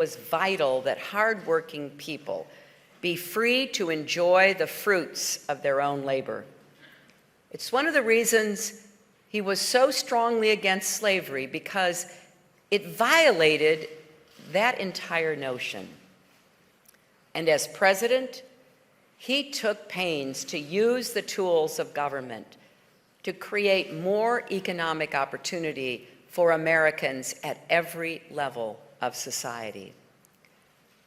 was vital that hardworking people be free to enjoy the fruits of their own labor. It's one of the reasons he was so strongly against slavery, because it violated that entire notion. And as president, he took pains to use the tools of government to create more economic opportunity for Americans at every level of society.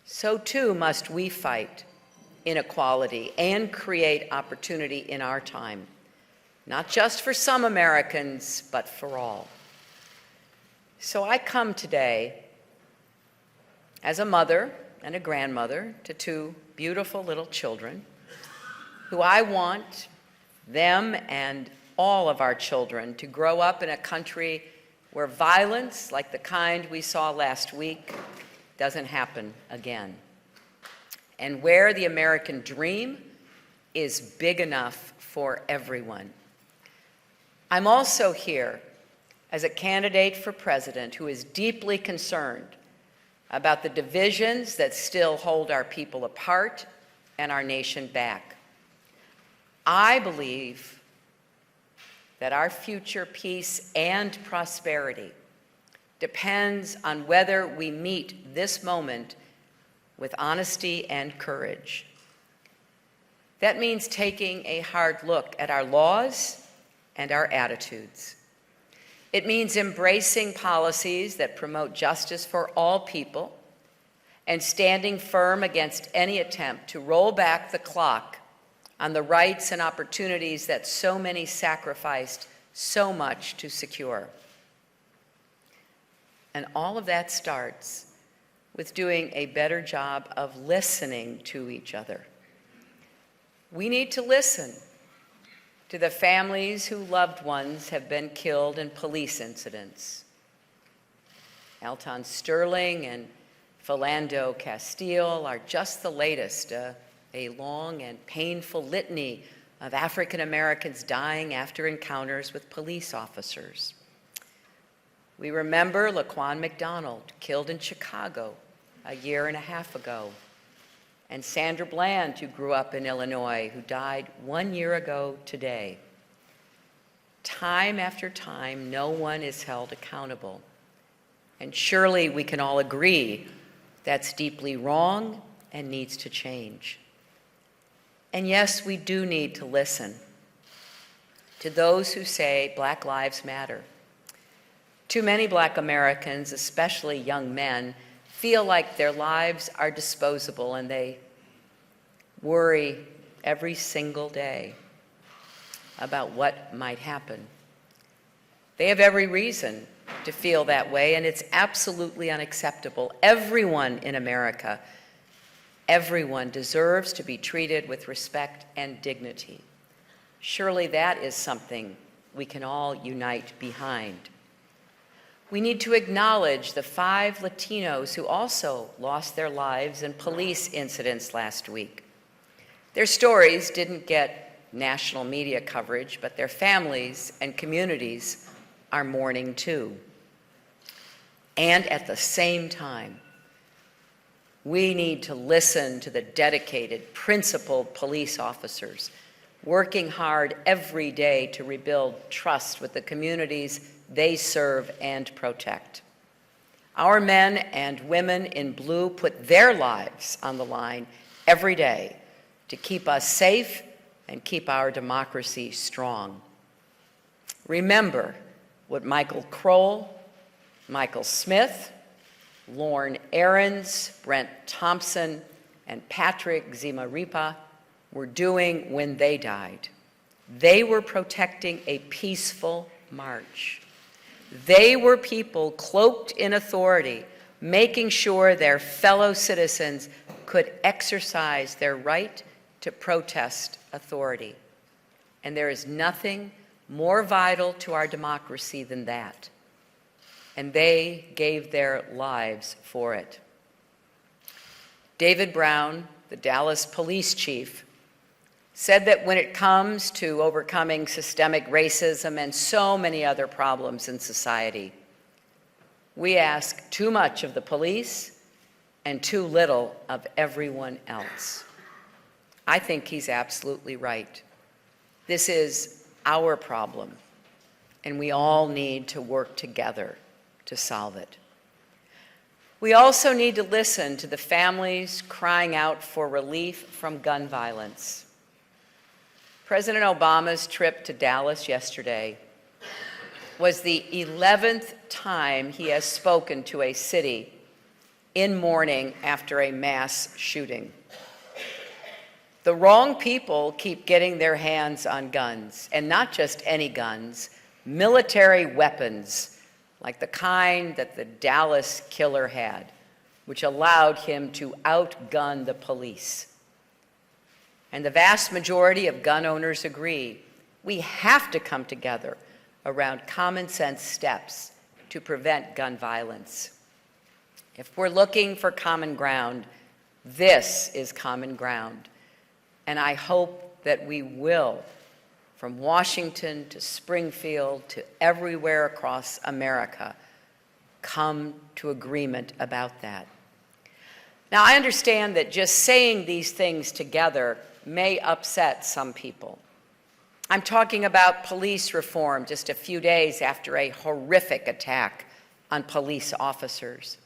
So too must we fight inequality and create opportunity in our time, not just for some Americans, but for all. So I come today as a mother and a grandmother to two beautiful little children who I want them and all of our children to grow up in a country where violence like the kind we saw last week doesn't happen again, and where the American dream is big enough for everyone. I'm also here as a candidate for president who is deeply concerned about the divisions that still hold our people apart and our nation back. I believe that our future peace and prosperity depends on whether we meet this moment with honesty and courage. That means taking a hard look at our laws and our attitudes. It means embracing policies that promote justice for all people and standing firm against any attempt to roll back the clock on the rights and opportunities that so many sacrificed so much to secure. And all of that starts with doing a better job of listening to each other. We need to listen to the families whose loved ones have been killed in police incidents. Alton Sterling and Philando Castile are just the latest, a long and painful litany of African Americans dying after encounters with police officers. We remember Laquan McDonald, killed in Chicago a year and a half ago, and Sandra Bland, who grew up in Illinois, who died 1 year ago today. Time after time, no one is held accountable. And surely we can all agree that's deeply wrong and needs to change. And yes, we do need to listen to those who say Black lives matter. Too many Black Americans, especially young men, feel like their lives are disposable, and they worry every single day about what might happen. They have every reason to feel that way, and it's absolutely unacceptable. Everyone in America, everyone deserves to be treated with respect and dignity. Surely that is something we can all unite behind. We need to acknowledge the 5 Latinos who also lost their lives in police incidents last week. Their stories didn't get national media coverage, but their families and communities are mourning too. And at the same time, we need to listen to the dedicated, principled police officers working hard every day to rebuild trust with the communities they serve and protect. Our men and women in blue put their lives on the line every day to keep us safe and keep our democracy strong. Remember what Michael Kroll, Michael Smith, Lorne Ahrens, Brent Thompson, and Patrick Zimaripa were doing when they died. They were protecting a peaceful march. They were people cloaked in authority, making sure their fellow citizens could exercise their right to protest authority. And there is nothing more vital to our democracy than that. And they gave their lives for it. David Brown, the Dallas police chief, said that when it comes to overcoming systemic racism and so many other problems in society, we ask too much of the police and too little of everyone else. I think he's absolutely right. This is our problem, and we all need to work together to solve it. We also need to listen to the families crying out for relief from gun violence. President Obama's trip to Dallas yesterday was the 11th time he has spoken to a city in mourning after a mass shooting. The wrong people keep getting their hands on guns, and not just any guns, military weapons, like the kind that the Dallas killer had, which allowed him to outgun the police. And the vast majority of gun owners agree we have to come together around common sense steps to prevent gun violence. If we're looking for common ground, this is common ground. And I hope that we will, from Washington to Springfield to everywhere across America, come to agreement about that. Now, I understand that just saying these things together may upset some people. I'm talking about police reform just a few days after a horrific attack on police officers.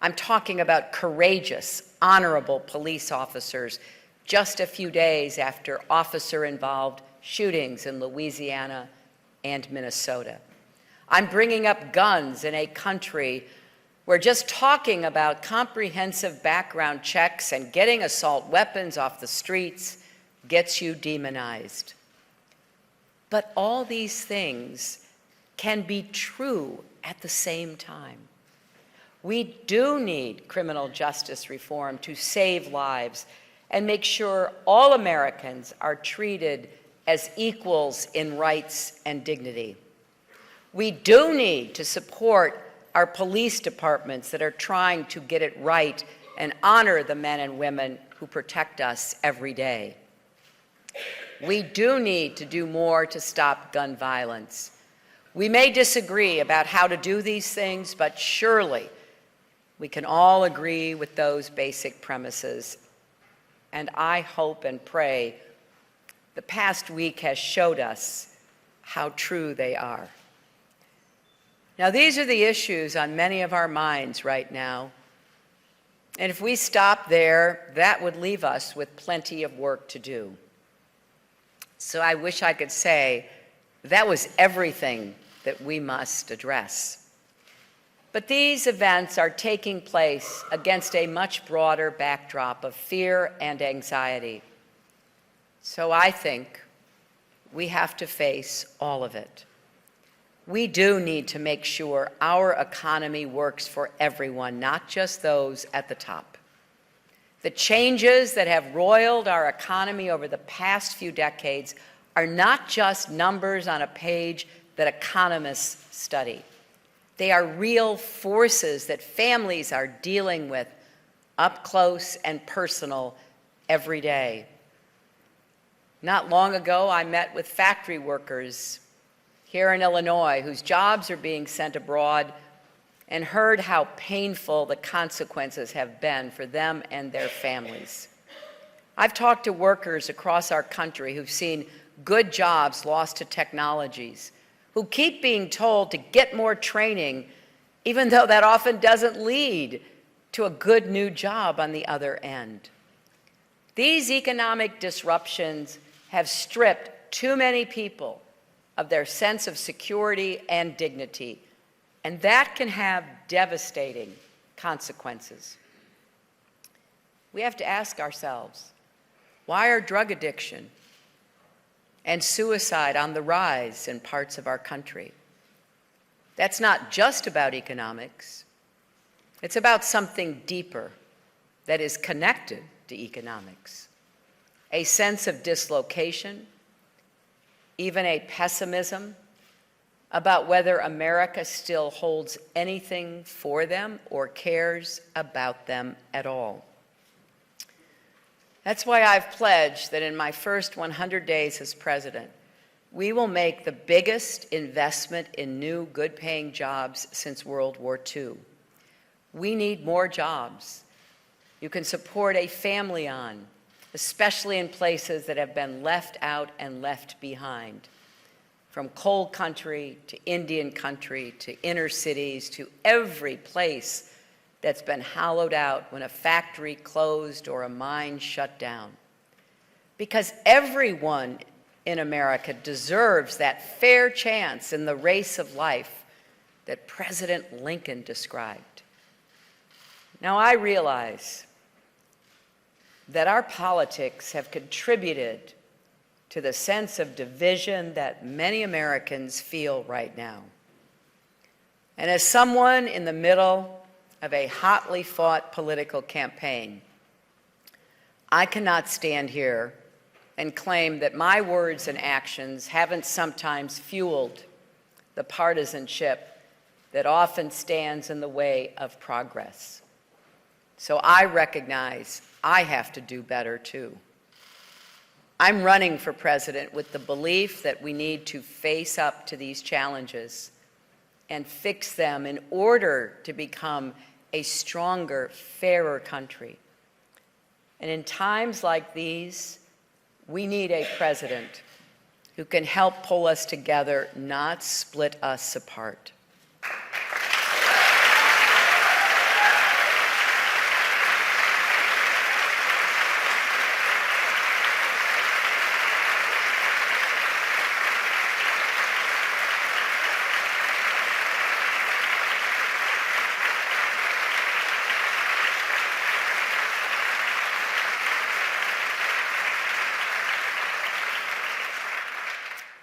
I'm talking about courageous, honorable police officers just a few days after officer-involved shootings in Louisiana and Minnesota. I'm bringing up guns in a country where just talking about comprehensive background checks and getting assault weapons off the streets gets you demonized. But all these things can be true at the same time. We do need criminal justice reform to save lives and make sure all Americans are treated as equals in rights and dignity. We do need to support our police departments that are trying to get it right and honor the men and women who protect us every day. We do need to do more to stop gun violence. We may disagree about how to do these things, but surely we can all agree with those basic premises. And I hope and pray the past week has showed us how true they are. Now, these are the issues on many of our minds right now. And if we stop there, that would leave us with plenty of work to do. So I wish I could say that was everything that we must address. But these events are taking place against a much broader backdrop of fear and anxiety. So I think we have to face all of it. We do need to make sure our economy works for everyone, not just those at the top. The changes that have roiled our economy over the past few decades are not just numbers on a page that economists study. They are real forces that families are dealing with up close and personal every day. Not long ago, I met with factory workers here in Illinois whose jobs are being sent abroad and heard how painful the consequences have been for them and their families. I've talked to workers across our country who've seen good jobs lost to technologies, who keep being told to get more training, even though that often doesn't lead to a good new job on the other end. These economic disruptions have stripped too many people of their sense of security and dignity, and that can have devastating consequences. We have to ask ourselves, why are drug addiction and suicide on the rise in parts of our country? That's not just about economics. It's about something deeper that is connected to economics. A sense of dislocation, even a pessimism about whether America still holds anything for them or cares about them at all. That's why I've pledged that in my first 100 days as president, we will make the biggest investment in new, good-paying jobs since World War II. We need more jobs, you can support a family on, especially in places that have been left out and left behind. From coal country to Indian country to inner cities to every place that's been hollowed out when a factory closed or a mine shut down. Because everyone in America deserves that fair chance in the race of life that President Lincoln described. Now, I realize that our politics have contributed to the sense of division that many Americans feel right now. And as someone in the middle of a hotly fought political campaign, I cannot stand here and claim that my words and actions haven't sometimes fueled the partisanship that often stands in the way of progress. So I recognize I have to do better too. I'm running for president with the belief that we need to face up to these challenges and fix them in order to become a stronger, fairer country. And in times like these, we need a president who can help pull us together, not split us apart.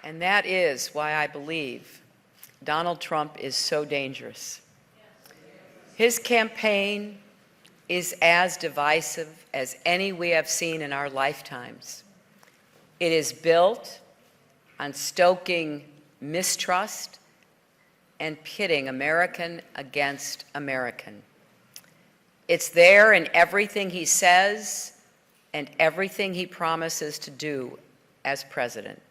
And that is why I believe Donald Trump is so dangerous. His campaign is as divisive as any we have seen in our lifetimes. It is built on stoking mistrust and pitting American against American. It's there in everything he says and everything he promises to do as president.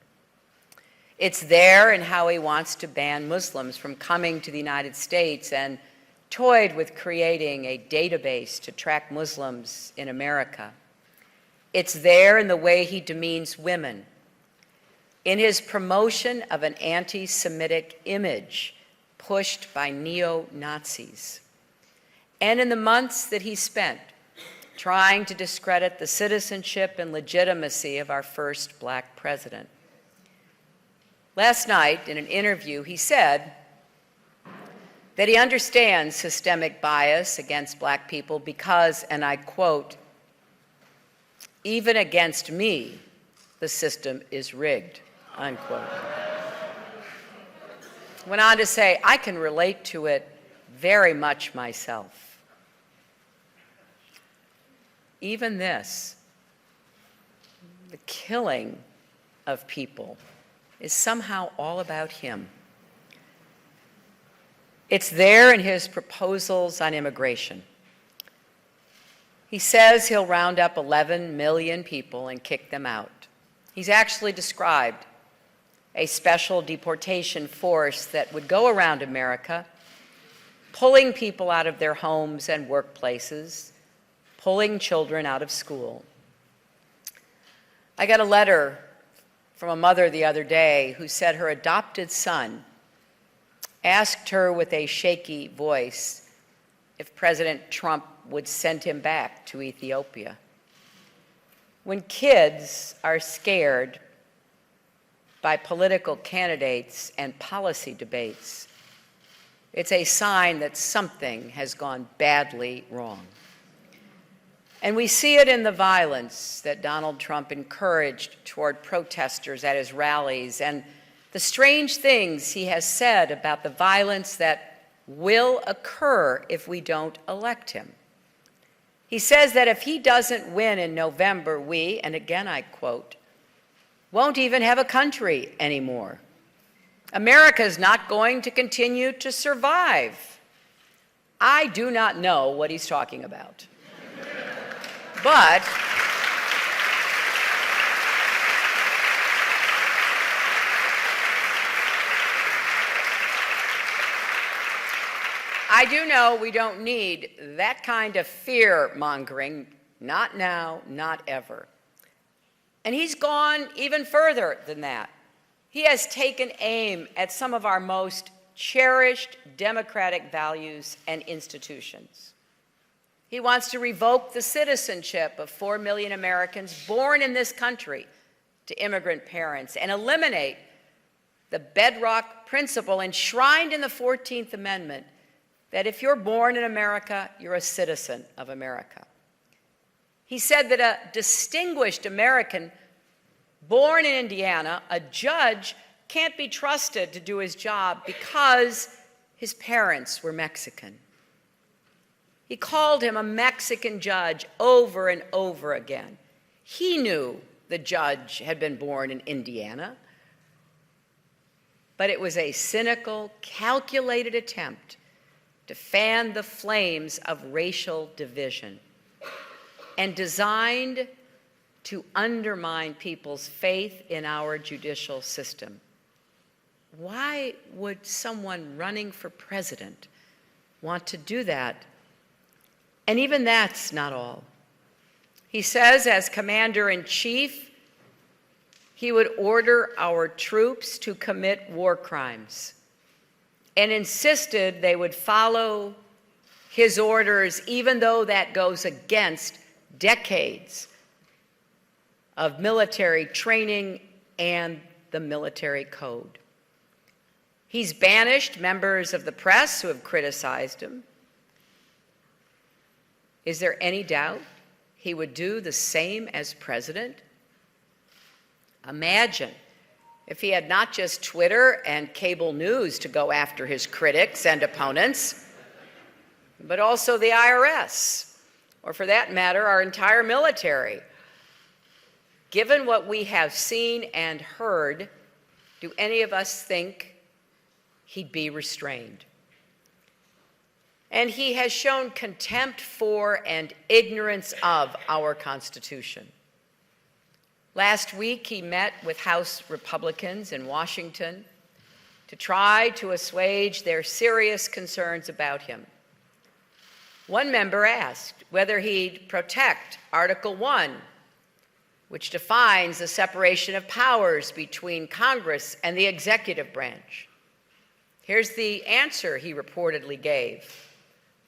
It's there in how he wants to ban Muslims from coming to the United States and toyed with creating a database to track Muslims in America. It's there in the way he demeans women, in his promotion of an anti-Semitic image pushed by neo-Nazis, and in the months that he spent trying to discredit the citizenship and legitimacy of our first black president. Last night, in an interview, he said that he understands systemic bias against black people because, and I quote, "Even against me, the system is rigged," unquote. Went on to say, "I can relate to it very much myself." Even this, the killing of people, is somehow all about him. It's there in his proposals on immigration. He says he'll round up 11 million people and kick them out. He's actually described a special deportation force that would go around America, pulling people out of their homes and workplaces, pulling children out of school. I got a letter from a mother the other day who said her adopted son asked her with a shaky voice if President Trump would send him back to Ethiopia. When kids are scared by political candidates and policy debates, it's a sign that something has gone badly wrong. And we see it in the violence that Donald Trump encouraged toward protesters at his rallies and the strange things he has said about the violence that will occur if we don't elect him. He says that if he doesn't win in November, we, and again I quote, won't even have a country anymore. America is not going to continue to survive. I do not know what he's talking about. But I do know we don't need that kind of fear-mongering, not now, not ever. And he's gone even further than that. He has taken aim at some of our most cherished democratic values and institutions. He wants to revoke the citizenship of 4 million Americans born in this country to immigrant parents and eliminate the bedrock principle enshrined in the 14th Amendment that if you're born in America, you're a citizen of America. He said that a distinguished American born in Indiana, a judge, can't be trusted to do his job because his parents were Mexican. He called him a Mexican judge over and over again. He knew the judge had been born in Indiana, but it was a cynical, calculated attempt to fan the flames of racial division and designed to undermine people's faith in our judicial system. Why would someone running for president want to do that? And even that's not all. He says, as commander-in-chief, he would order our troops to commit war crimes and insisted they would follow his orders, even though that goes against decades of military training and the military code. He's banished members of the press who have criticized him. Is there any doubt he would do the same as president? Imagine if he had not just Twitter and cable news to go after his critics and opponents, but also the IRS, or for that matter, our entire military. Given what we have seen and heard, do any of us think he'd be restrained? And he has shown contempt for and ignorance of our Constitution. Last week, he met with House Republicans in Washington to try to assuage their serious concerns about him. One member asked whether he'd protect Article 1, which defines the separation of powers between Congress and the executive branch. Here's the answer he reportedly gave.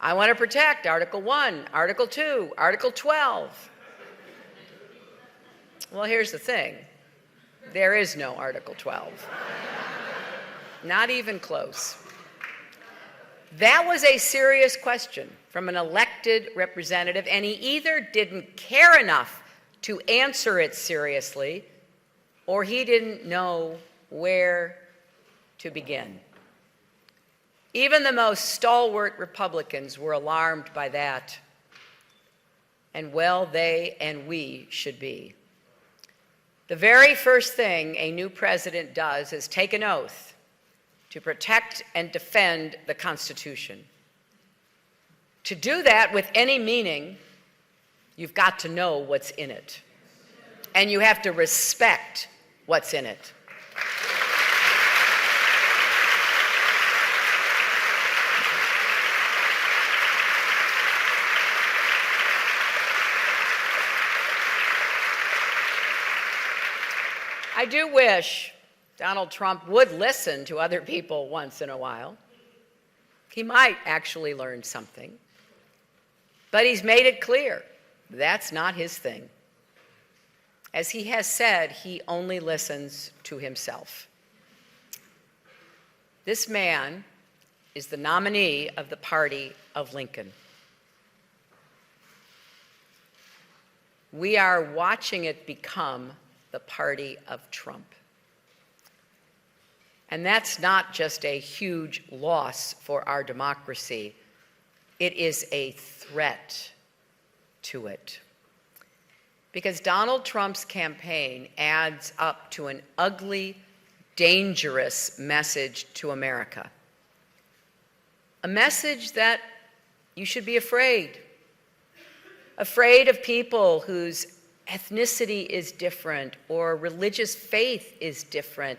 I want to protect Article 1, Article 2, Article 12. Well, here's the thing. There is no Article 12. Not even close. That was a serious question from an elected representative, and he either didn't care enough to answer it seriously, or he didn't know where to begin. Even the most stalwart Republicans were alarmed by that, and well, they and we should be. The very first thing a new president does is take an oath to protect and defend the Constitution. To do that with any meaning, you've got to know what's in it, and you have to respect what's in it. I do wish Donald Trump would listen to other people once in a while. He might actually learn something. But he's made it clear that's not his thing. As he has said, he only listens to himself. This man is the nominee of the party of Lincoln. We are watching it become the party of Trump. And that's not just a huge loss for our democracy. It is a threat to it. Because Donald Trump's campaign adds up to an ugly, dangerous message to America. A message that you should be afraid. Afraid of people whose ethnicity is different, or religious faith is different,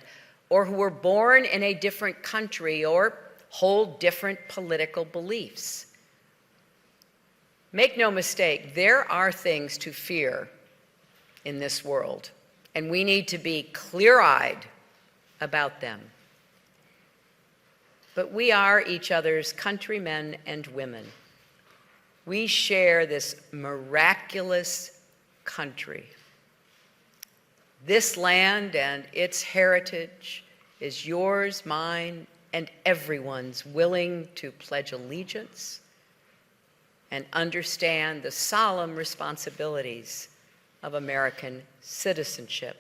or who were born in a different country, or hold different political beliefs. Make no mistake, there are things to fear in this world, and we need to be clear-eyed about them. But we are each other's countrymen and women. We share this miraculous country. This land and its heritage is yours, mine, and everyone's willing to pledge allegiance and understand the solemn responsibilities of American citizenship.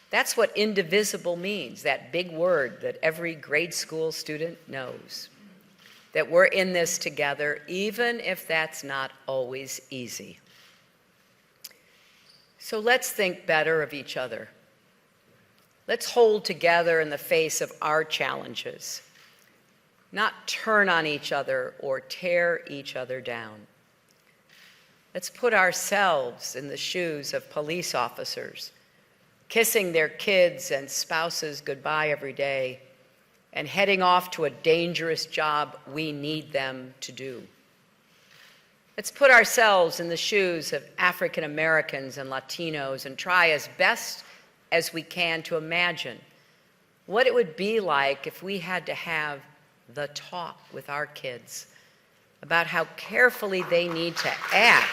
That's what indivisible means, that big word that every grade school student knows. That we're in this together, even if that's not always easy. So let's think better of each other. Let's hold together in the face of our challenges, not turn on each other or tear each other down. Let's put ourselves in the shoes of police officers, kissing their kids and spouses goodbye every day, and heading off to a dangerous job we need them to do. Let's put ourselves in the shoes of African Americans and Latinos and try as best as we can to imagine what it would be like if we had to have the talk with our kids about how carefully they need to act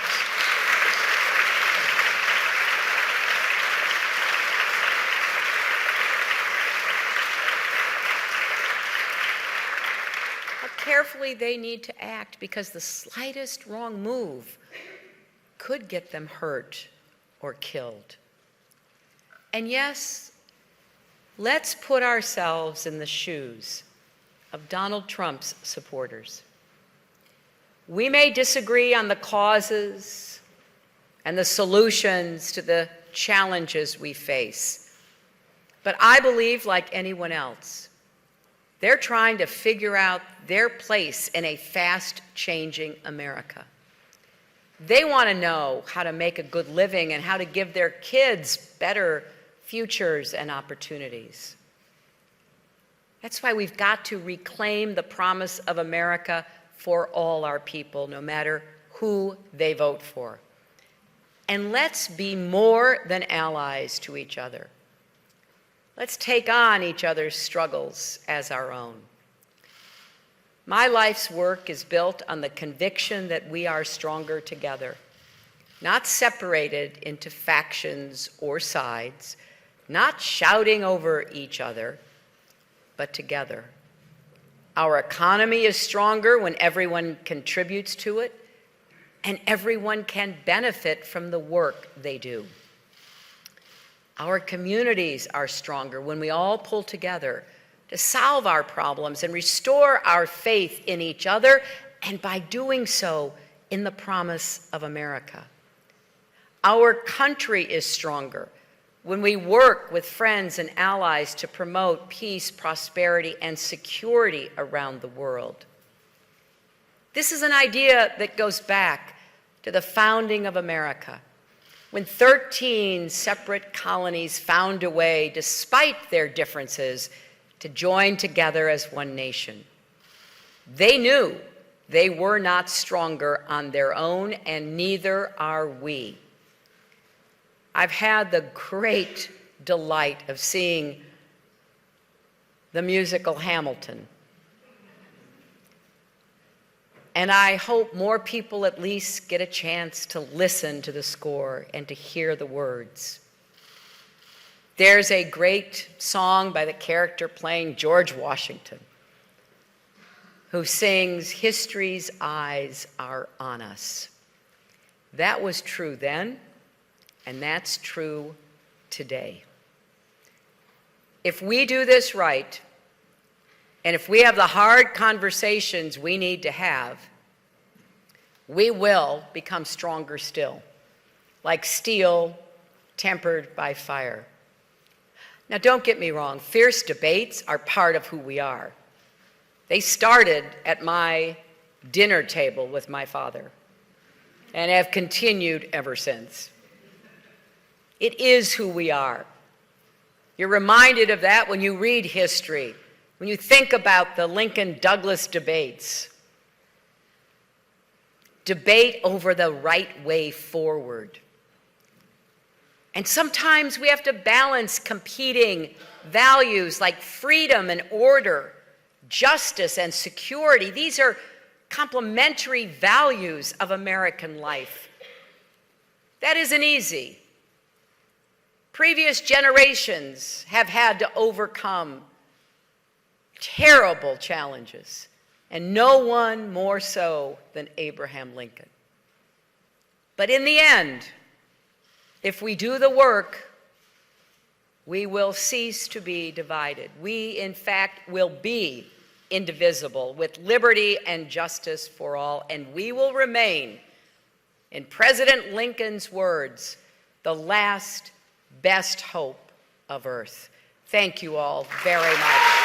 because the slightest wrong move could get them hurt or killed. And yes, let's put ourselves in the shoes of Donald Trump's supporters. We may disagree on the causes and the solutions to the challenges we face, but I believe, like anyone else, they're trying to figure out their place in a fast-changing America. They want to know how to make a good living and how to give their kids better futures and opportunities. That's why we've got to reclaim the promise of America for all our people, no matter who they vote for. And let's be more than allies to each other. Let's take on each other's struggles as our own. My life's work is built on the conviction that we are stronger together, not separated into factions or sides, not shouting over each other, but together. Our economy is stronger when everyone contributes to it, and everyone can benefit from the work they do. Our communities are stronger when we all pull together to solve our problems and restore our faith in each other, and by doing so, in the promise of America. Our country is stronger when we work with friends and allies to promote peace, prosperity, and security around the world. This is an idea that goes back to the founding of America, when 13 separate colonies found a way, despite their differences, to join together as one nation. They knew they were not stronger on their own, and neither are we. I've had the great delight of seeing the musical Hamilton. And I hope more people at least get a chance to listen to the score and to hear the words. There's a great song by the character playing George Washington, who sings, "History's eyes are on us." That was true then, and that's true today. If we do this right, and if we have the hard conversations we need to have, we will become stronger still, like steel tempered by fire. Now, don't get me wrong, fierce debates are part of who we are. They started at my dinner table with my father and have continued ever since. It is who we are. You're reminded of that when you read history, When you think about the Lincoln-Douglas debates, debate over the right way forward. And sometimes we have to balance competing values like freedom and order, justice and security. These are complementary values of American life. That isn't easy. Previous generations have had to overcome terrible challenges, and no one more so than Abraham Lincoln. But in the end, if we do the work, we will cease to be divided. We, in fact, will be indivisible with liberty and justice for all, and we will remain, in President Lincoln's words, the last best hope of earth. Thank you all very much.